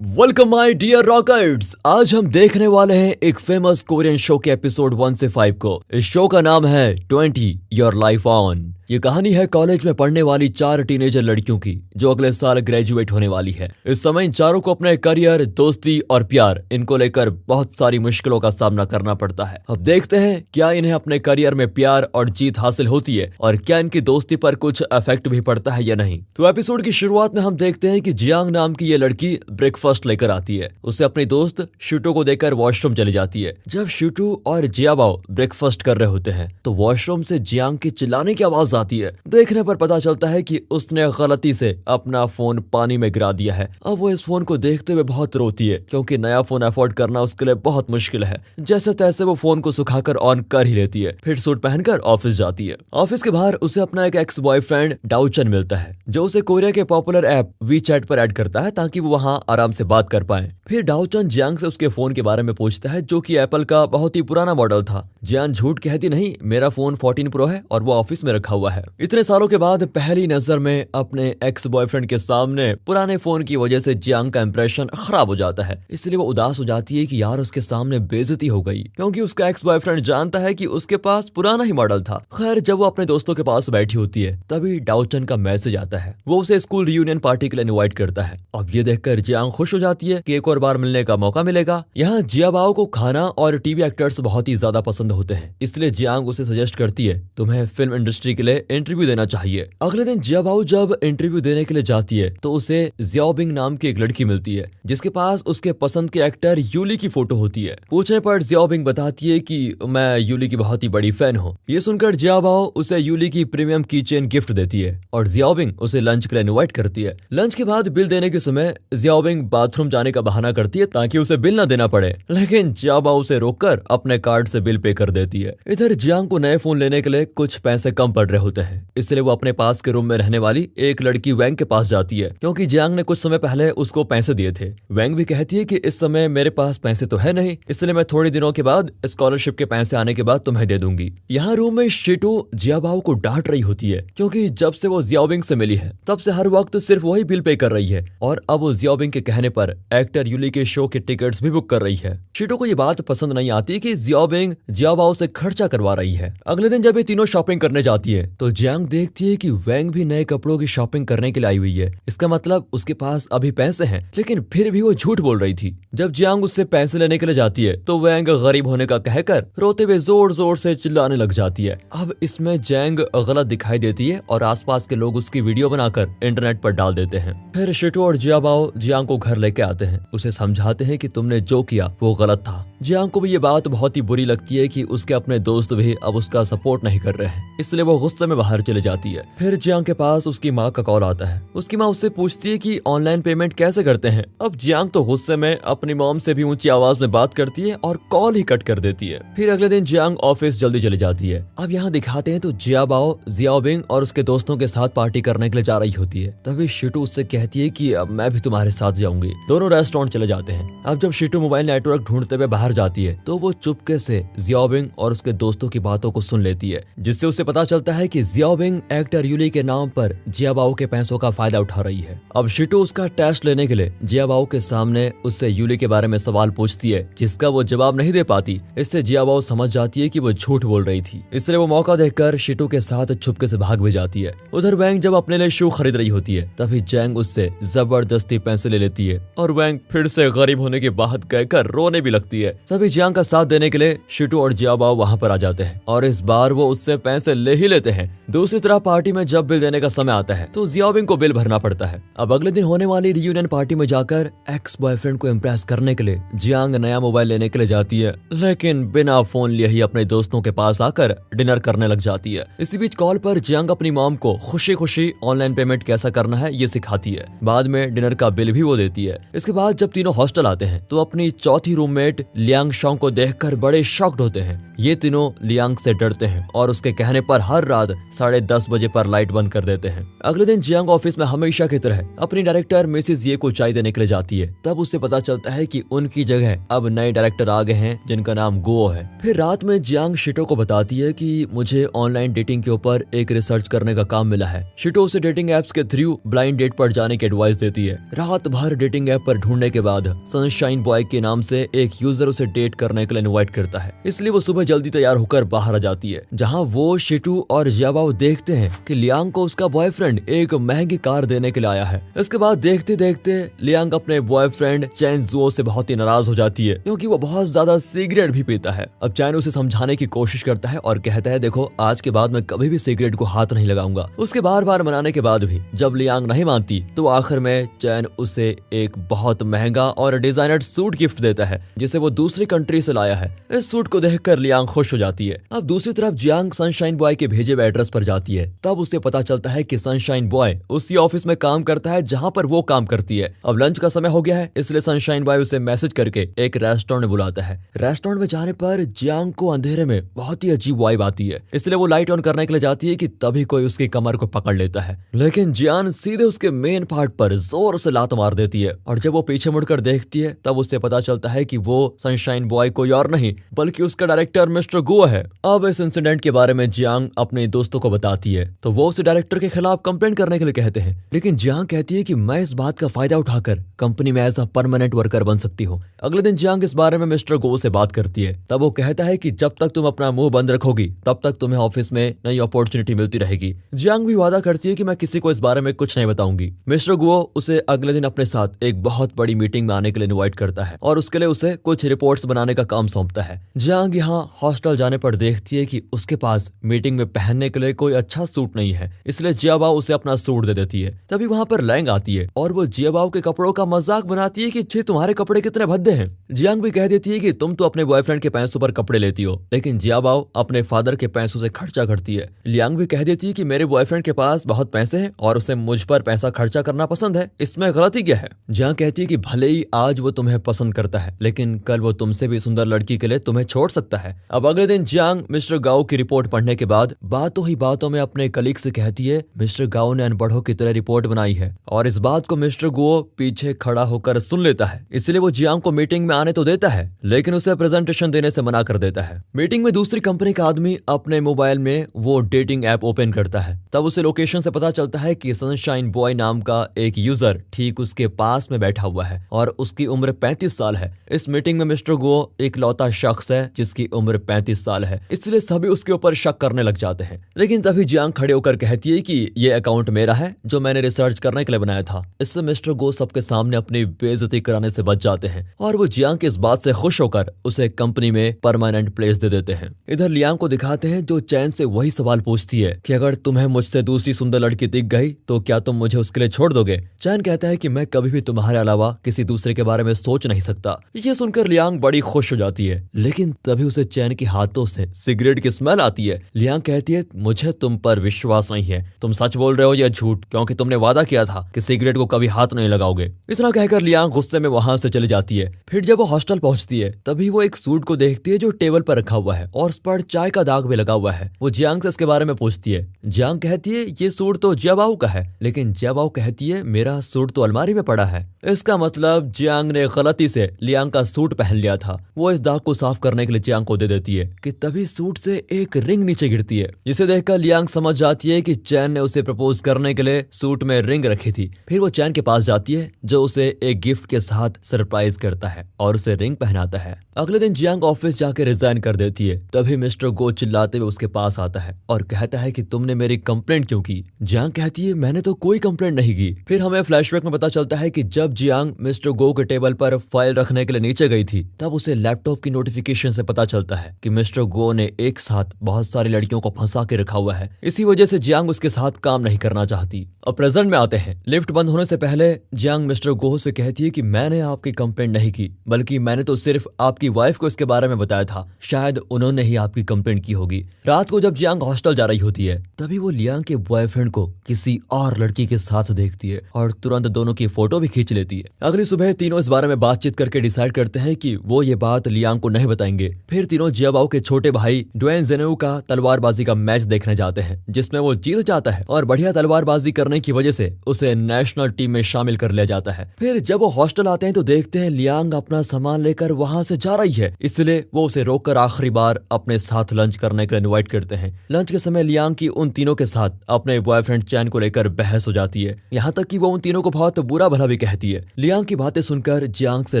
Welcome my dear rockers. आज हम देखने वाले हैं एक फेमस कोरियन शो के एपिसोड 1 से 5 को। इस शो का नाम है 20 योर लाइफ ऑन। ये कहानी है कॉलेज में पढ़ने वाली 4 टीनेजर लड़कियों की जो अगले साल ग्रेजुएट होने वाली है। इस समय इन चारों को अपने करियर, दोस्ती और प्यार इनको लेकर बहुत सारी मुश्किलों का सामना करना पड़ता है। अब देखते हैं क्या इन्हें अपने करियर में प्यार और जीत हासिल होती है और क्या इनकी दोस्ती पर कुछ इफेक्ट भी पड़ता है या नहीं। तो एपिसोड की शुरुआत में हम देखते हैं कि जियांग नाम की ये लड़की ब्रेकफास्ट लेकर आती है। उसे अपनी दोस्त शूटो को देकर वॉशरूम चली जाती है। जब शूटो और जियाबाओ ब्रेकफास्ट कर रहे होते हैं तो वॉशरूम से जियांग की चिल्लाने की आवाज आती है। देखने पर पता चलता है कि उसने गलती से अपना फोन पानी में गिरा दिया है। अब वो इस फोन को देखते हुए बहुत रोती है क्योंकि नया फोन अफोर्ड करना उसके लिए बहुत मुश्किल है। जैसे तैसे वो फोन को सुखाकर ऑन कर ही लेती है, फिर सूट पहनकर ऑफिस जाती है। ऑफिस के बाहर उसे अपना एक एक्स बॉयफ्रेंड डाउचन मिलता है जो उसे कोरिया के पॉपुलर ऐप वीचैट पर ऐड करता है ताकि वो वहाँ आराम से बात कर पाए। फिर डाउचन जियांग से उसके फोन के बारे में पूछता है जो कि एप्पल का बहुत ही पुराना मॉडल था। जियांग झूठ कहती नहीं, मेरा फोन 14 प्रो है और वो ऑफिस में रखा हुआ है। इतने सालों के बाद पहली नजर में अपने एक्स बॉयफ्रेंड के सामने पुराने फोन की वजह से जियांग का इंप्रेशन खराब हो जाता है। इसलिए वो उदास हो जाती है कि यार उसके सामने बेइज्जती हो गई क्योंकि उसका एक्स बॉयफ्रेंड जानता है कि उसके पास पुराना ही मॉडल था। खैर जब वो अपने दोस्तों के पास बैठी होती है तभी डाउचन का मैसेज आता है। वो उसे स्कूल रियूनियन पार्टी के लिए इनवाइट करता है। अब ये देखकर जियांग खुश हो जाती है कि एक और बार मिलने का मौका मिलेगा। यहाँ जियाबाओ को खाना और टीवी एक्टर्स बहुत ही ज्यादा पसंद होते हैं, इसलिए जियांग उसे सजेस्ट करती है तुम्हें फिल्म इंडस्ट्री के लिए इंटरव्यू देना चाहिए। अगले दिन जियाबाओ जब इंटरव्यू देने के लिए जाती है तो उसे जियाओबिंग नाम की एक लड़की मिलती है जिसके पास उसके पसंद के एक्टर यूली की फोटो होती है। पूछने पर जियाओबिंग बताती है कि मैं यूली की बहुत ही बड़ी फैन हूँ। ये सुनकर जियाबाओ उसे यूली की प्रीमियम की चेन गिफ्ट देती है और जियाओबिंग उसे लंच के लिए इनवाइट करती है। लंच के बाद बिल देने के समय जियाओबिंग बाथरूम जाने का बहाना करती है ताकि उसे बिल न देना पड़े, लेकिन जियाबाओ उसे रोककर अपने कार्ड से बिल पे कर देती है। इधर जियांग को नए फोन लेने के लिए कुछ पैसे कम पड़ रहे होते हैं, इसलिए वो अपने पास के रूम में रहने वाली एक लड़की वैंग के पास जाती है क्योंकि जियांग ने कुछ समय पहले उसको पैसे दिए थे। वैंग भी कहती है कि इस समय मेरे पास पैसे तो है नहीं, इसलिए मैं थोड़े दिनों के बाद स्कॉलरशिप के पैसे आने के बाद तुम्हें दे दूंगी। यहाँ रूम में शिटो जियाबाओ को डांट रही होती है क्योंकि जब से वो जियाओबिंग से मिली है तब से हर वक्त सिर्फ वही बिल पे कर रही है और अब वो जियाओबिंग के कहने पर एक्टर यूली के शो के टिकट्स भी बुक कर रही है। शिटो को ये बात पसंद नहीं आती कि जियाओबिंग जियाबाओ से खर्चा करवा रही है। अगले दिन जब ये तीनों शॉपिंग करने जाती है तो जियांग देखती है कि वैंग भी नए कपड़ों की शॉपिंग करने के लिए आई हुई है। इसका मतलब उसके पास अभी पैसे हैं, लेकिन फिर भी वो झूठ बोल रही थी। जब जियांग उससे पैसे लेने के लिए जाती है तो वैंग गरीब होने का कहकर रोते हुए जोर जोर से चिल्लाने लग जाती है। अब इसमें जैंग गलत दिखाई देती है और आसपास के लोग उसकी वीडियो बनाकर इंटरनेट पर डाल देते हैं। फिर शिटो और जियाबाओ जियांग को घर लेके आते हैं, उसे समझाते हैं कि तुमने जो किया वो गलत था। जियांग को भी ये बात बहुत ही बुरी लगती है कि उसके अपने दोस्त भी अब उसका सपोर्ट नहीं कर रहे हैं, इसलिए वो गुस्से में बाहर चले जाती है। फिर जियांग के पास उसकी माँ का कॉल आता है। उसकी माँ उससे पूछती है कि ऑनलाइन पेमेंट कैसे करते हैं। अब जियांग तो गुस्से में अपनी मॉम से भी ऊंची आवाज में बात करती है और कॉल ही कट कर देती है। फिर अगले दिन जियांग ऑफिस जल्दी चली जाती है। अब यहाँ दिखाते हैं तो जियाबाओ जियाओबिंग और उसके दोस्तों के साथ पार्टी करने के लिए जा रही होती है। तभी शिटो उससे कहती है कि अब मैं भी तुम्हारे साथ जाऊंगी। दोनों रेस्टोरेंट चले जाते हैं। अब जब शिटो मोबाइल नेटवर्क ढूंढते हुए बाहर जाती है तो वो चुपके से जियाओबिंग और उसके दोस्तों की बातों को सुन लेती है, जिससे उसे पता चलता है कि जियाओबिंग एक्टर यूली के नाम पर जियाबाओ के पैसों का फायदा उठा रही है। अब शिटो उसका टेस्ट लेने के लिए जियाबाओ के सामने उससे यूली के बारे में सवाल पूछती है जिसका वो जवाब नहीं दे पाती। इससे जियाबाओ समझ जाती है कि वो झूठ बोल रही थी, इसलिए वो मौका देखकर शिटो के साथ छुपके से भाग भी जाती है। उधर वैंग जब अपने लिए शू खरीद रही होती है तभी जैंग उससे जबरदस्ती पैसे ले लेती है और वैंग फिर से गरीब होने की बात कहकर रोने भी लगती है। तभी जियांग का साथ देने के लिए शिटो और जियाबाओ वहाँ पर आ जाते हैं और इस बार वो उससे पैसे ले ही लेते हैं। दूसरी तरफ पार्टी में जब बिल देने का समय आता है तो जियाओबिंग को बिल भरना पड़ता है। अब अगले दिन होने वाली रियूनियन पार्टी में जाकर एक्स बॉयफ्रेंड को इम्प्रेस करने के लिए जियांग नया मोबाइल लेने के लिए जाती है, लेकिन बिना फोन लिए ही अपने दोस्तों के पास आकर डिनर करने लग जाती है। इसी बीच कॉल पर जियांग अपनी मॉम को खुशी खुशी ऑनलाइन पेमेंट कैसा करना है ये सिखाती है। बाद में डिनर का बिल भी वो देती है। इसके बाद जब तीनों हॉस्टल आते हैं तो अपनी चौथी रूममेट लियांग शॉन्ग को देखकर बड़े शॉक्ड होते हैं। ये तीनों लियांग से डरते हैं और उसके कहने पर हर रात बाद 10:30 बजे पर लाइट बंद कर देते हैं। अगले दिन जियांग ऑफिस में हमेशा की तरह अपनी डायरेक्टर मिसेस ये को चाय देने के लिए जाती है। तब उससे पता चलता है कि उनकी जगह अब नए डायरेक्टर आ गए हैं जिनका नाम गुओ है। फिर रात में जियांग शिटो को बताती है कि मुझे ऑनलाइन डेटिंग के ऊपर एक रिसर्च करने का काम मिला है। शिटो उसे डेटिंग एप्स के थ्रू ब्लाइंड डेट पर जाने की एडवाइस देती है। रात भर डेटिंग ऐप पर ढूंढने के बाद सनशाइन बॉय के नाम से एक यूजर उसे डेट करने के लिए इनवाइट करता है, इसलिए वो सुबह जल्दी तैयार होकर बाहर आ जाती है, जहाँ वो शिटू और जियाबाओ देखते हैं कि लियांग को उसका बॉयफ्रेंड एक महंगी कार देने के लिए आया है। इसके बाद देखते देखते लियांग अपने बॉयफ्रेंड चैन जुओ से बहुत ही नाराज हो जाती है क्योंकि वो बहुत ज्यादा सिगरेट भी पीता है। अब चैन उसे समझाने की कोशिश करता है और कहता है देखो आज के बाद मैं कभी भी सिगरेट को हाथ नहीं लगाऊंगा। उसके बार बार मनाने के बाद भी जब लियांग नहीं मानती तो आखिर में चैन उसे एक बहुत महंगा और डिजाइनर सूट गिफ्ट देता है जिसे वो दूसरी कंट्री से लाया है। इस सूट को देखकर लियांग खुश हो जाती है। अब दूसरी तरफ जियांग सनशाइन बॉय के भेजे हुए एड्रेस पर जाती है। तब उसे पता चलता है कि सनशाइन बॉय उसी ऑफिस में काम करता है जहां पर वो काम करती है। अब लंच का समय हो गया है, इसलिए सनशाइन बॉय उसे मैसेज करके एक रेस्टोरेंट में बुलाता है। रेस्टोरेंट में जाने पर जियांग को अंधेरे में बहुत ही अजीब वाइब आती है, इसलिए वो लाइट ऑन करने के लिए जाती है कि तभी कोई उसकी कमर को पकड़ लेता है, लेकिन जियान सीधे उसके मेन पार्ट पर जोर से लात मार देती है और जब वो पीछे मुड़कर देखती है तब उसे पता चलता है कि वो सनशाइन बॉय कोई और नहीं बल्कि उसका डायरेक्टर मिस्टर गुओ है। अब इस इंसिडेंट के बारे में जियांग अपने दोस्तों को बताती है तो वो उसे डायरेक्टर के खिलाफ कंप्लेंट करने के लिए कहते हैं, लेकिन जियांग कहती है कि मैं इस बात का फायदा उठाकर कंपनी में एज अ परमानेंट वर्कर बन सकती हूँ। अगले दिन जियांग इस बारे में मिस्टर गुओ से बात करती है। तब वो कहता है कि जब तक तुम अपना मुंह बंद रखोगी तब तक तुम्हें ऑफिस में नई अपॉर्चुनिटी मिलती रहेगी। जियांग भी वादा करती है कि मैं किसी को इस बारे में कुछ नहीं बताऊंगी। मिस्टर गुओ उसे अगले दिन अपने साथ एक बहुत बड़ी मीटिंग में आने के लिए इनवाइट करता है और उसके लिए उसे कुछ रिपोर्ट्स बनाने का काम सौंपता है। जियांग यहाँ हॉस्टल जाने पर देखती है कि उसके पास मीटिंग में पहनने के लिए कोई अच्छा सूट नहीं है, इसलिए जियाबाओ उसे अपना सूट दे देती है। तभी वहाँ पर लैंग आती है और वो जियाबाओ के कपड़ों का मजाक बनाती है कि छी तुम्हारे कपड़े कितने भद्दे हैं। जियांग भी कह देती है कि तुम तो अपने बॉयफ्रेंड के पैसों पर कपड़े लेती हो, लेकिन जियाबाओ अपने फादर के पैसों से खर्चा करती है। लियांग भी कह देती है कि मेरे बॉयफ्रेंड के पास बहुत पैसे हैं और उसे मुझ पर पैसा खर्चा करना पसंद है, इसमें गलती क्या है। जियांग कहती है कि भले ही आज वो तुम्हें पसंद करता है लेकिन कल वो तुमसे भी सुंदर लड़की के लिए तुम्हें छोड़ सकता है। अब अगले दिन जियांग मिस्टर गाओ की रिपोर्ट पढ़ने के बाद बातों ही बातों में अपने कलीग से कहती है मिस्टर गाओ ने अनपढ़ों की तरह रिपोर्ट बनाई है, और इस बात को मिस्टर गुओ पीछे खड़ा होकर सुन लेता है, इसलिए वो जियांग को मीटिंग में आने तो देता है लेकिन उसे प्रेजेंटेशन देने से मना कर देता है। मीटिंग में दूसरी कंपनी का आदमी अपने मोबाइल में वो डेटिंग ऐप ओपन करता है। तब उसे लोकेशन से पता चलता है कि सनशाइन बॉय नाम का एक यूजर ठीक उसके पास में बैठा हुआ है और उसकी उम्र 35 साल है। इस मीटिंग में मिस्टर गुओ एक लौता शख्स है जिसकी उम्र 35 साल है, इसलिए सभी उसके ऊपर शक करने लग जाते हैं। लेकिन तभी जियांग खड़े होकर कहती है कि ये अकाउंट मेरा है जो मैंने रिसर्च करने के लिए बनाया था। इससे मिस्टर गो सबके सामने अपनी बेइज्जती कराने से बच जाते हैं और वो जियांग की इस बात से खुश होकर उसे कंपनी में परमानेंट प्लेस दे देते हैं। इधर लियांग को दिखाते हैं जो चैन से वही सवाल पूछती है कि अगर तुम्हें मुझसे दूसरी सुंदर लड़की दिख गई तो क्या तुम मुझे उसके लिए छोड़ दोगे। चैन कहता है कि मैं कभी भी तुम्हारे अलावा किसी दूसरे के बारे में सोच नहीं सकता। ये सुनकर लियांग बड़ी खुश हो जाती है, लेकिन तभी उसे चैन के हाथों से सिगरेट की स्मेल आती है। लियांग कहती है मुझे तुम पर विश्वास नहीं है, तुम सच बोल रहे हो या झूठ, क्योंकि तुमने वादा किया था कि सिगरेट को कभी हाथ नहीं लगाओगे। इतना कहकर लियांग गुस्से में वहां से चली जाती है। फिर जब वो हॉस्टल पहुंचती है तभी वो एक सूट को देखती है जो टेबल पर रखा हुआ है और उस पर चाय का दाग भी लगा हुआ है। वो जियांग से इसके बारे में पूछती है। जियांग कहती है ये सूट तो जियाबाओ का है, लेकिन जियाबाओ कहती है मेरा सूट तो अलमारी में पड़ा है। इसका मतलब जियांग ने गलती से लियांग का सूट पहन लिया था। वो इस दाग को साफ करने के लिए जियांग को दे देती है कि तभी सूट से एक रिंग नीचे गिरती है, जिसे देखकर लियांग समझ जाती है कि चैन ने उसे प्रपोज करने के लिए सूट में रिंग रखी थी। फिर वो चैन के पास जाती है जो उसे एक गिफ्ट के साथ सरप्राइज करता है और उसे रिंग पहनाता है। अगले दिन जियांग ऑफिस जाकर रिजाइन कर देती है। तभी मिस्टर गो चिल्लाते हुए उसके पास आता है और कहता है कि तुमने मेरी कंप्लेंट क्यों की। जियांग कहती है मैंने तो कोई कंप्लेंट नहीं की। फिर हमें फ्लैशबैक में पता चलता है कि जब जियांग मिस्टर गो के टेबल पर फाइल रखने के लिए नीचे गई थी तब उसे लैपटॉप की नोटिफिकेशन से पता चलता है कि मिस्टर गो ने एक साथ बहुत सारी लड़कियों को फंसा के रखा हुआ है। इसी वजह से जियांग उसके साथ काम नहीं करना चाहती। अब प्रेजेंट में आते हैं। लिफ्ट बंद होने से पहले जियांग मिस्टर गोह से कहती है कि मैंने आपकी कंप्लेंट नहीं की, बल्कि मैंने तो सिर्फ आपकी वाइफ को इसके बारे में बताया था। शायद उन्होंने ही आपकी कंप्लेंट की होगी। रात को जब जियांग हॉस्टल जा रही होती है तभी वो लियांग के बॉयफ्रेंड को किसी और लड़की के साथ देखती है और तुरंत दोनों की फोटो भी खींच लेती है। अगली सुबह तीनों इस बारे में बातचीत करके डिसाइड करते हैं कि वो ये बात लियांग को नहीं बताएंगे। फिर तीनों जियाबाओ के छोटे भाई ड्वेन जेनेऊ का तलवारबाजी का मैच देखने जाते हैं, जिसमें वो जीत जाता है और बढ़िया तलवारबाजी करने की वजह से उसे नेशनल टीम में शामिल कर लिया जाता है। फिर जब वो हॉस्टल आते हैं तो देखते हैं लियांग अपना सामान लेकर वहां से जा रही है, इसलिए वो उसे रोककर आखिरी बार अपने साथ लंच करने के लिए इनवाइट करते हैं। लंच के समय लियांग की उन तीनों के साथ अपने बॉयफ्रेंड चैन को लेकर बहस हो जाती है, यहाँ तक कि वो उन तीनों को बहुत बुरा भला भी कहती है। लियांग की बातें सुनकर जियांग से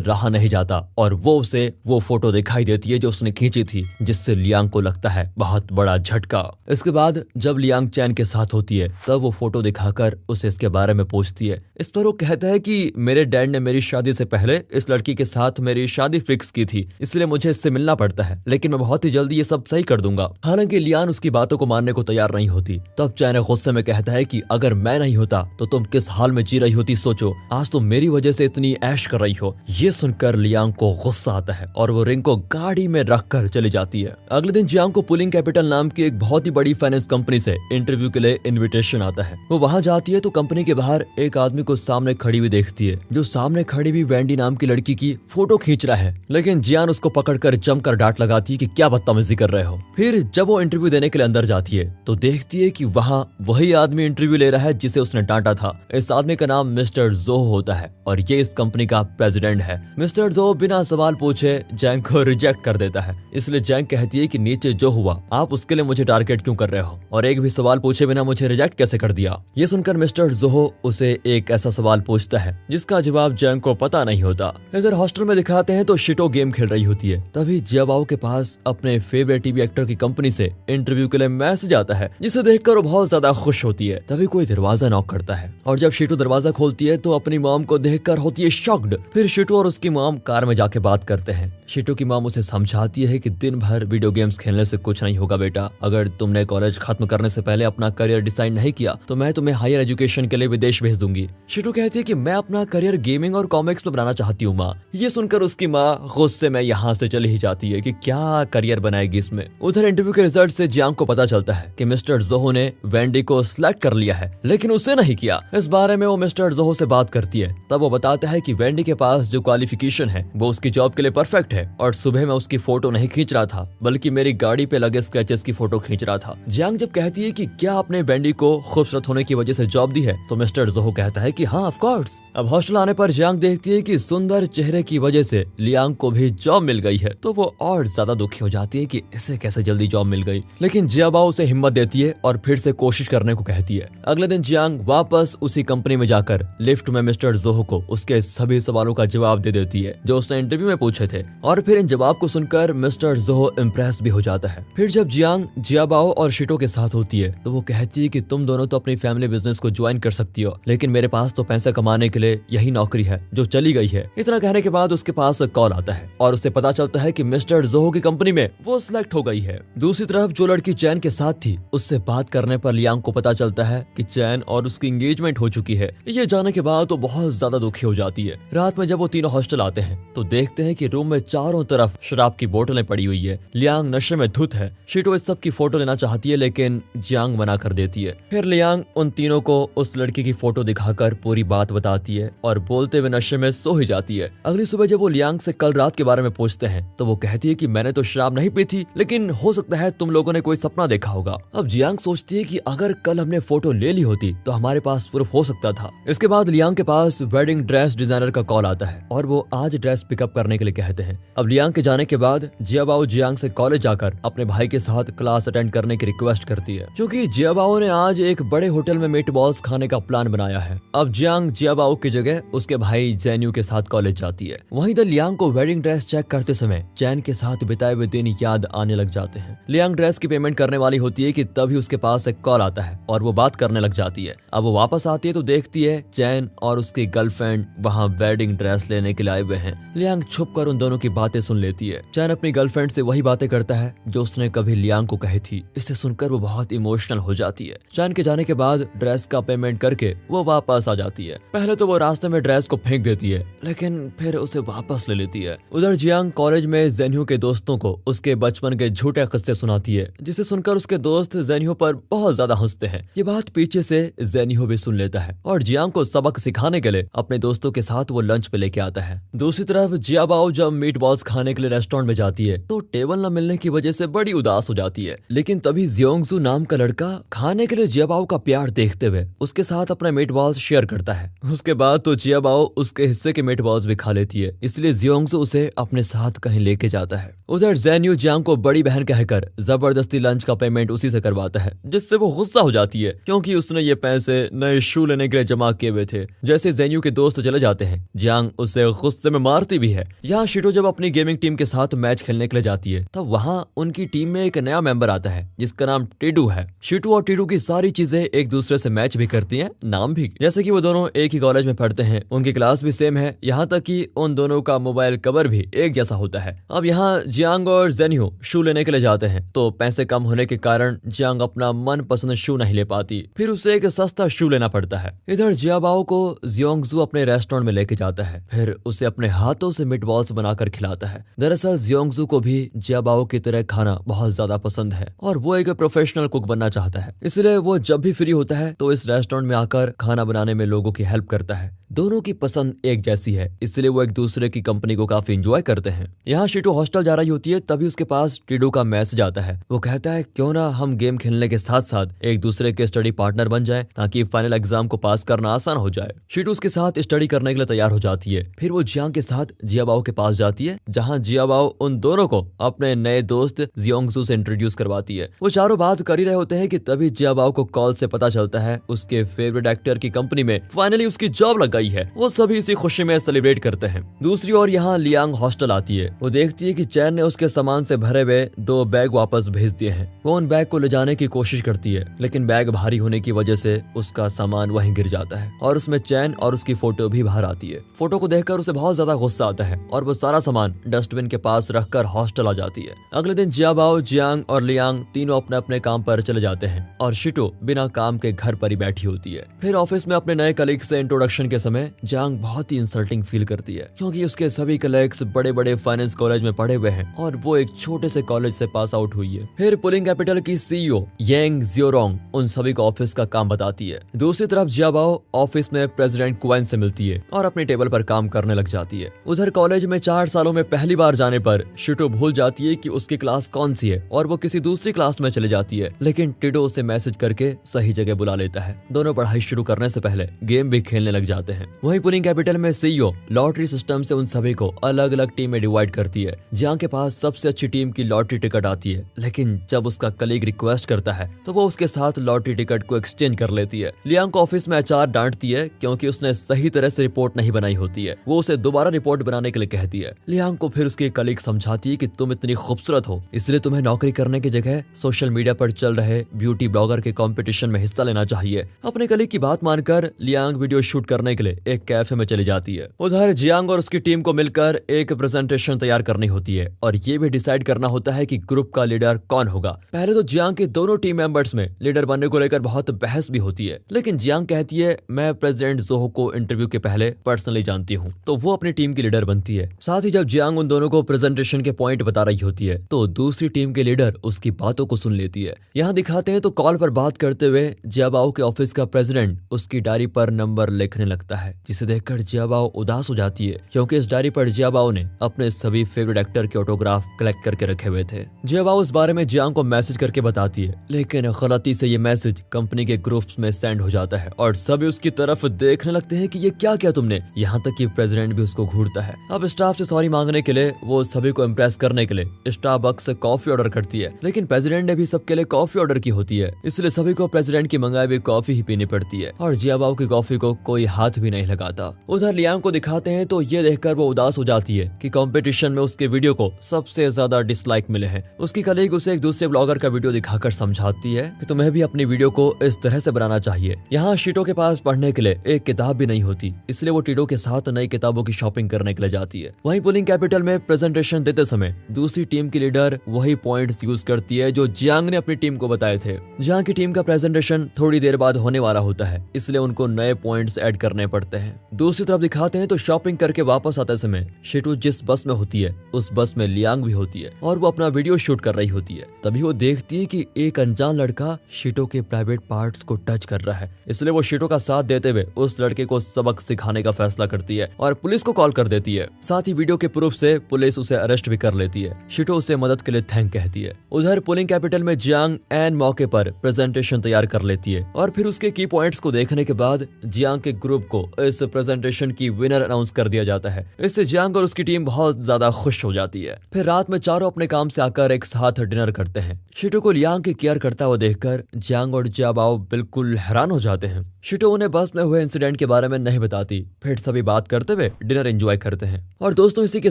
रहा नहीं जाता और वो उसे वो फोटो दिखाई देती है जो उसने खींची थी, जिससे लियांग को लगता है बहुत बड़ा झटका। इसके बाद जब लियांग चैन के साथ होती है तब वो फोटो दिखाकर उसे इसके बारे में पूछती है। इस पर वो कहता है कि मेरे डैड ने मेरी शादी से पहले इस लड़की के साथ मेरी शादी फिक्स की थी, इसलिए मुझे इससे मिलना पड़ता है, लेकिन मैं बहुत ही जल्दी ये सब सही कर दूंगा। हालांकि लियान उसकी बातों को मानने को तैयार नहीं होती। तब चैन गुस्से में कहता है कि अगर मैं नहीं होता तो तुम किस हाल में जी रही होती सोचो, आज तुम मेरी वजह से इतनी ऐश कर रही हो। ये सुनकर लियांग को गुस्सा आता है और वो रिंग को गाड़ी में रखकर चली जाती है। अगले दिन जियांग को पुलिंग कैपिटल नाम की एक बहुत ही बड़ी फाइनेंस कंपनी से इंटरव्यू के लिए इन्विटेशन आता है। वो वहां जाती है तो कंपनी के बाहर एक आदमी को सामने खड़ी हुई देखती है, जो सामने खड़ी हुई वेंडी नाम की लड़की की फोटो खींच रहा है, लेकिन जियान उसको पकड़कर जमकर डांट लगाती है कि क्या बदतमीजी कर रहे हो। फिर जब वो इंटरव्यू देने के लिए अंदर जाती है तो देखती है कि वहाँ वही आदमी इंटरव्यू ले रहा है जिसे उसने डांटा था। इस आदमी का नाम मिस्टर जोह होता है और ये इस कंपनी का प्रेसिडेंट है। मिस्टर जोह बिना सवाल पूछे जैंग को रिजेक्ट कर देता है, इसलिए जैंग कहती है कि नीचे जो हुआ आप उसके लिए मुझे टारगेट क्यों कर रहे हो और एक भी सवाल पूछे बिना मुझे रिजेक्ट कैसे कर दिया। ये सुनकर मिस्टर जोह उसे एक ऐसा सवाल पूछता है जिसका जवाब जैंग को पता नहीं होता। इधर हॉस्टल में दिखाते हैं तो शिटो गेम खेल रही होती है। तभी जियाबाओ के पास अपने फेवरेट टीवी एक्टर की कंपनी से इंटरव्यू के लिए मैसेज आता है, जिसे देखकर वो बहुत ज्यादा खुश होती है। तभी कोई दरवाजा नॉक करता है और जब शिटो दरवाजा खोलती है तो अपनी मॉम को देखकर होती है शॉक्ड। फिर शिटो और उसकी मॉम कार में जाके बात करते हैं। शिटो की मॉम उसे समझाती है कि दिन भर वीडियो गेम्स खेलने से कुछ नहीं होगा बेटा, अगर तुमने कॉलेज खत्म करने से पहले अपना करियर डिसाइड नहीं किया तो मैं तुम्हें हायर एजुकेशन के लिए विदेश भेज दूंगी। शिटो कहती है कि मैं अपना करियर गेमिंग और कॉमिक्स में बनाना चाहती हूँ माँ। ये सुनकर उसकी माँ गुस्से में यहाँ से चली ही जाती है कि क्या करियर बनाएगी इसमें। उधर इंटरव्यू के रिजल्ट से जियांग को पता चलता है कि मिस्टर जोहो ने वेंडी को सिलेक्ट कर लिया है, लेकिन उसे नहीं किया। इस बारे में वो मिस्टर जोहो से बात करती है। तब वो बताता है कि वेंडी के पास जो क्वालिफिकेशन है वो उसकी जॉब के लिए परफेक्ट है और सुबह मैं उसकी फोटो नहीं खींच रहा था बल्कि मेरी गाड़ी पे लगे स्क्रैचेस की फोटो खींच रहा था। जियांग जब कहती है कि क्या आपने वेंडी को खूबसूरत होने की वजह से जॉब दी है तो मिस्टर जोहो कहता है कि हाँ ऑफ कोर्स। अब हॉस्टल आने पर जियांग देखती है कि सुंदर चेहरे की वजह से लियांग को भी जॉब मिल गई है, तो वो और ज्यादा दुखी हो जाती है कि इसे कैसे जल्दी जॉब मिल गई। लेकिन जियाबाओ उसे हिम्मत देती है और फिर से कोशिश करने को कहती है। अगले दिन जियांग वापस उसी कंपनी में जाकर लिफ्ट में मिस्टर जोहो को उसके सभी सवालों का जवाब दे देती है जो उसने इंटरव्यू में पूछे थे, और फिर इन जवाब को सुनकर मिस्टर जोहो इम्प्रेस भी हो जाता है। फिर जब जियांग जियाबाओ और शिटो के साथ होती है तो वो कहती है कि तुम दोनों तो अपनी फैमिली बिजनेस को ज्वाइन कर सकती हो, लेकिन मेरे पास तो पैसा कमाने के लिए यही नौकरी है जो चली गई है। इतना कहने के बाद उसके पास कॉल आता है और उसे पता चलता है कि मिस्टर जोहो की कंपनी में वो सिलेक्ट हो गई है। दूसरी तरफ जो लड़की चैन के साथ थी उससे बात करने पर लियांग को पता चलता है कि चैन और उसकी एंगेजमेंट हो चुकी है। ये जाने के बाद तो बहुत ज्यादा दुखी हो जाती है। रात में जब वो तीनों हॉस्टल आते हैं तो देखते हैं कि रूम में चारों तरफ शराब की बोतलें पड़ी हुई है। लियांग नशे में धुत है। शिटो इस सब की फोटो लेना चाहती है लेकिन जियांग मना कर देती है। फिर लियांग उन तीनों को उस लड़की की फोटो दिखाकर पूरी बात बताती है और बोलते हुए नशे में सो ही जाती है। अगली सुबह जब वो लियांग से कल रात के बारे में पूछते हैं तो वो कहती है कि मैंने तो शराब नहीं पी थी, लेकिन हो सकता है तुम लोगों ने कोई सपना देखा होगा। अब जियांग सोचती है कि अगर कल हमने फोटो ले ली होती तो हमारे पास प्रूफ हो सकता था। इसके बाद लियांग के पास वेडिंग ड्रेस डिजाइनर का कॉल आता है और वो आज ड्रेस पिकअप करने के लिए कहते हैं। अब लियांग के जाने के बाद जियाबाओ जियांग से कॉलेज जाकर अपने भाई के साथ क्लास अटेंड करने की रिक्वेस्ट करती है, क्योंकि जियाबाओ ने आज एक बड़े होटल में मीट बॉल्स खाने का प्लान बनाया है। अब जियांग जियाबाओ की जगह उसके भाई जेन्यू के साथ कॉलेज जाती है। वहीं इधर लियांग को वेडिंग ड्रेस चेक करते समय चैन के साथ बिताए हुए दिन याद आने लग जाते हैं। लियांग ड्रेस की पेमेंट करने वाली होती है कि तभी उसके पास एक कॉल आता है और वो बात करने लग जाती है। अब वो वापस आती है तो देखती है चैन और उसकी गर्लफ्रेंड वहाँ वेडिंग ड्रेस लेने के लिए आए हुए हैं। लियांग छुप कर उन दोनों की बातें सुन लेती है। चैन अपनी गर्लफ्रेंड से वही बातें करता है जो उसने कभी लियांग को कही थी। इसे सुनकर वो बहुत इमोशनल हो जाती है। चैन के जाने के बाद ड्रेस ड्रेस का पेमेंट करके वो वापस आ जाती है। पहले तो वो रास्ते में ड्रेस को फेंक देती है, लेकिन फिर उसे वापस ले लेती है। उधर जियांग कॉलेज में जेन्यू के दोस्तों को उसके बचपन के झूठे किस्से सुनाती है, जिसे सुनकर उसके दोस्त जेन्यू पर बहुत ज्यादा हंसते हैं। ये बात पीछे से जेन्यू भी सुन लेता है और जियांग को सबक सिखाने के लिए अपने दोस्तों के साथ वो लंच पे लेके आता है। दूसरी तरफ जियाबाओ जब मीट बॉल्स खाने के लिए रेस्टोरेंट में जाती है तो टेबल न मिलने की वजह से बड़ी उदास हो जाती है। लेकिन तभी जियोंगजू नाम का लड़का खाने के लिए जियाबाओ का प्यार देखते हुए उसके साथ अपने मीट बॉल्स शेयर करता है। उसके बाद तो जियाबाओ उसके हिस्से के मीट बॉल्स भी खा लेती है, इसलिए जियोंगजू उसे अपने साथ कहीं लेके जाता है। उधर जेन्यू जियांग को बड़ी बहन कहकर जबरदस्ती लंच का पेमेंट उसी से करवाता है, जिससे वो गुस्सा हो जाती है क्योंकि उसने ये पैसे नए शू लेने के लिए जमा किए हुए थे। जैसे जेन्यू के दोस्त चले जाते हैं, जियांग उसे गुस्से में मारती भी है। यहाँ शिटो जब अपनी गेमिंग टीम के साथ मैच खेलने के लिए जाती है तब वहाँ उनकी टीम में एक नया मेंबर आता है जिसका नाम टिडू है। शिटो और टिडू की सारी चीजें एक दूसरे से मैच भी करती हैं, नाम भी, जैसे कि वो दोनों एक ही कॉलेज में पढ़ते हैं, उनकी क्लास भी सेम है, यहाँ तक कि उन दोनों का मोबाइल कवर भी एक जैसा होता है। अब यहाँ जियांग और जेन्यू शू लेने के लिए जाते हैं तो पैसे कम होने के कारण जियांग अपना मनपसंद शू नहीं ले पाती, फिर उसे एक सस्ता शू लेना पड़ता है। इधर जियाबाओ को जियोंगजू अपने रेस्टोरेंट में लेके जाता है, फिर उसे अपने हाथों से मीट बॉल्स बनाकर खिलाता है। दरअसल जियोंगजू को भी जियाबाओ की तरह खाना बहुत ज्यादा पसंद है और वो एक प्रोफेशनल कुक बनना चाहता है, इसलिए वो जब भी फ्री होता है तो इस रेस्टोरेंट में आकर खाना बनाने में लोगों की हेल्प करता है। दोनों की पसंद एक जैसी है, इसलिए वो एक दूसरे की कंपनी को काफी एंजॉय करते हैं। यहाँ शिटो हॉस्टल जा रही होती है, तभी उसके पास टिडू का मैसेज आता है। वो कहता है क्यों ना हम गेम खेलने के साथ साथ एक दूसरे के स्टडी पार्टनर बन जाए ताकि फाइनल एग्जाम को पास करना आसान हो जाए। शिटो उसके साथ स्टडी करने के लिए तैयार हो जाती है। फिर वो जियांग के साथ जियाबाओ के पास जाती है, जहाँ जियाबाओ उन दोनों को अपने नए दोस्त जियोंगजू से इंट्रोड्यूस करवाती है। वो चारों बात कर ही रहे होते हैं कि तभी जियाबाओ को कॉल से पता चलता है उसके फेवरेट एक्टर की कंपनी में फाइनली उसकी जॉब लग गई है। वो सभी इसी खुशी में सेलिब्रेट करते हैं। दूसरी ओर यहाँ लियांग हॉस्टल आती है। वो देखती है कि चैन ने उसके सामान से भरे हुए 2 बैग वापस भेज दिए हैं। वो उन बैग को ले जाने की कोशिश करती है, लेकिन बैग भारी होने की वजह से उसका सामान वहीं गिर जाता है और उसमें चैन और उसकी फोटो भी बाहर आती है। फोटो को देखकर उसे बहुत ज्यादा गुस्सा आता है और वो सारा सामान डस्टबिन के पास रखकर हॉस्टल आ जाती है। अगले दिन जियाबाओ, जियांग और लियांग तीनों अपने अपने काम पर चले जाते हैं और शिटो बिना काम के घर पर ही बैठी होती है। फिर ऑफिस में अपने नए कलीग से इंट्रोडक्शन के समय जियांग बहुत ही इंसल्टिंग फील करती है क्योंकि उसके सभी कलीग्स बड़े बड़े फाइनेंस कॉलेज में पढ़े हुए हैं और वो एक छोटे से कॉलेज से पास आउट हुई है। फिर पुलिंग कैपिटल की सीईओ यांग जियोरोंग उन सभी को ऑफिस का काम बताती है। दूसरी तरफ जियाबाओ ऑफिस में प्रेसिडेंट क्वेन से मिलती है और अपने टेबल पर काम करने लग जाती है। उधर कॉलेज में 4 सालों में पहली बार जाने पर शिटो भूल जाती है कि उसकी क्लास कौन सी है और वो किसी दूसरी क्लास में चली जाती है, लेकिन टिडो उसे मैसेज करके सही जगह बुला लेता है। दोनों पढ़ाई शुरू करने से पहले गेम भी खेलने लग जाते हैं। वहीं पुलिंग कैपिटल में सीईओ लॉटरी सिस्टम से उन सभी को अलग अलग टीम में डिवाइड करती है। जियांग के पास सबसे अच्छी टीम की लॉटरी टिकट आती है, लेकिन जब उसका कलीग रिक्वेस्ट करता है तो वो उसके साथ लॉटरी टिकट को एक्सचेंज कर लेती है। लियांग को ऑफिस में एचआर डांटती है क्योंकि उसने सही तरह से रिपोर्ट नहीं बनाई होती है। वो उसे दोबारा रिपोर्ट बनाने के लिए कहती है। लियांग को फिर उसकी कलीग समझाती है कि तुम इतनी खूबसूरत हो, इसलिए तुम्हें नौकरी करने की जगह सोशल मीडिया पर चल रहे ब्यूटी ब्लॉगर के कंपटीशन में हिस्सा लेना चाहिए। अपने कलीग की बात मानकर लियांग वीडियो शूट करने के लिए एक कैफे में चली जाती है। उधर जियांग और उसकी टीम को मिलकर एक प्रेजेंटेशन तैयार करनी होती है और ये भी डिसाइड करना होता है कि ग्रुप का लीडर कौन होगा। पहले तो जियांग के दोनों टीम मेंबर्स में लीडर बनने को लेकर बहुत बहस भी होती है, लेकिन जियांग कहती है मैं प्रेसिडेंट जोहो को इंटरव्यू के पहले पर्सनली जानती हूँ, तो वो अपनी टीम की लीडर बनती है। साथ ही जब जियांग उन दोनों को प्रेजेंटेशन के पॉइंट बता रही होती है तो दूसरी टीम के लीडर उसकी बातों को सुन लेती है। यहाँ दिखाते हैं तो कॉल पर बात करते हुए जियाबाओ के ऑफिस का प्रेसिडेंट उसकी डायरी पर नंबर लिखने लगता है, जिसे देखकर जियाबाओ उदास हो जाती है क्योंकि इस डायरी पर जियाबाओ ने अपने सभी फेवरेट एक्टर के ऑटोग्राफ कलेक्ट करके रखे हुए थे। जियाबाओ इस बारे में जियांग को मैसेज करके बताती है, लेकिन गलती से ये मैसेज कंपनी के ग्रुप्स में सेंड हो जाता है और सभी उसकी तरफ देखने लगते हैं कि ये क्या किया तुमने। यहाँ तक कि प्रेसिडेंट भी उसको घूरता है। अब स्टाफ से सॉरी मांगने के लिए वो सभी को इम्प्रेस करने के लिए स्टारबक्स से कॉफी ऑर्डर करती है, लेकिन प्रेसिडेंट ने भी सबके लिए कॉफी ऑर्डर की होती है, इसलिए सभी को प्रेसिडेंट की मंगाई हुई कॉफी ही पीनी पड़ती है और जियाबाओ की कॉफी को कोई हाथ भी नहीं लगाता। उधर लियांग को दिखाते हैं तो ये देखकर वो उदास हो जाती है कि कंपटीशन में उसके वीडियो को सबसे ज्यादा डिसलाइक मिले हैं। उसकी कलीग उसे एक दूसरे ब्लॉगर का वीडियो दिखाकर समझाती है कि तुम्हें भी अपनी वीडियो को इस तरह से बनाना चाहिए। यहाँ शीटो के पास पढ़ने के लिए एक किताब भी नहीं होती, इसलिए वो टीडो के साथ नई किताबों की शॉपिंग करने के लिए जाती है। वहीं पुलिंग कैपिटल में प्रेजेंटेशन देते समय दूसरी टीम की लीडर वही पॉइंट्स यूज करती है जो जियांग ने अपनी टीम को बताए थे। जियांग की टीम का प्रेजेंटेशन थोड़ी देर बाद होने वाला होता है, इसलिए उनको नए पॉइंट्स ऐड करने पड़ते हैं। दूसरी तरफ दिखाते हैं तो शॉपिंग करके वापस आते समय शीटू जिस बस में होती है उस बस में लियांग भी होती है और वो अपना वीडियो शूट कर रही होती है। तभी वो देखती है कि एक अनजान लड़का शीटो के प्राइवेट पार्ट्स को टच कर रहा है, इसलिए वो शीटो का साथ देते हुए उस लड़के को सबक सिखाने का फैसला करती है और पुलिस को कॉल कर देती है। साथ ही वीडियो के प्रूफ से पुलिस उसे अरेस्ट भी कर लेती है। शीटो उसे मदद के लिए थैंक कहती है। उधर पुलिंग कैपिटल में जियांग एन मौके पर प्रेजेंटेशन तैयार कर लेती है और फिर उसके की पॉइंट्स को देखने के बाद जियांग के ग्रुप को इस प्रेजेंटेशन की विनर अनाउंस कर दिया जाता है। इससे जियांग और उसकी टीम बहुत ज्यादा खुश हो जाती है। फिर रात में चारों अपने काम से आकर एक साथ डिनर करते हैं। शीटो को लियांग की केयर करता हुआ देखकर जियांग और जियाबाओ बिल्कुल हैरान हो जाते हैं। शीटो उन्हें बस में हुए इंसिडेंट के बारे में नहीं बताती। फिर सभी बात करते हुए डिनर एंजॉय करते हैं। और दोस्तों, इसी के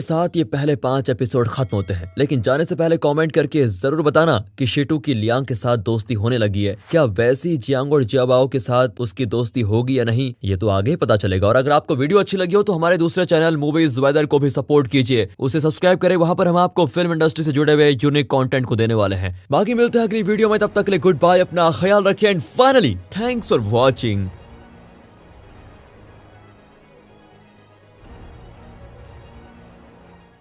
साथ ये पहले 5 एपिसोड खत्म होते हैं। लेकिन जाने से पहले कमेंट करके जरूर बताना कि शीटो की लियांग के साथ दोस्ती होने लगी है। क्या वैसी जियांग और जियाबाओ के साथ उसकी दोस्ती होगी या नहीं, ये तो आगे पता चलेगा। और अगर आपको वीडियो अच्छी लगी हो तो हमारे दूसरे चैनल मूवीज वेदर को भी सपोर्ट कीजिए, उसे सब्सक्राइब करें। वहां पर हम आपको फिल्म इंडस्ट्री से जुड़े हुए यूनिक कंटेंट को देने वाले हैं। बाकी मिलते हैं अगली वीडियो में, तब तक के लिए गुड बाय, अपना ख्याल रखिए and finally thanks for watching.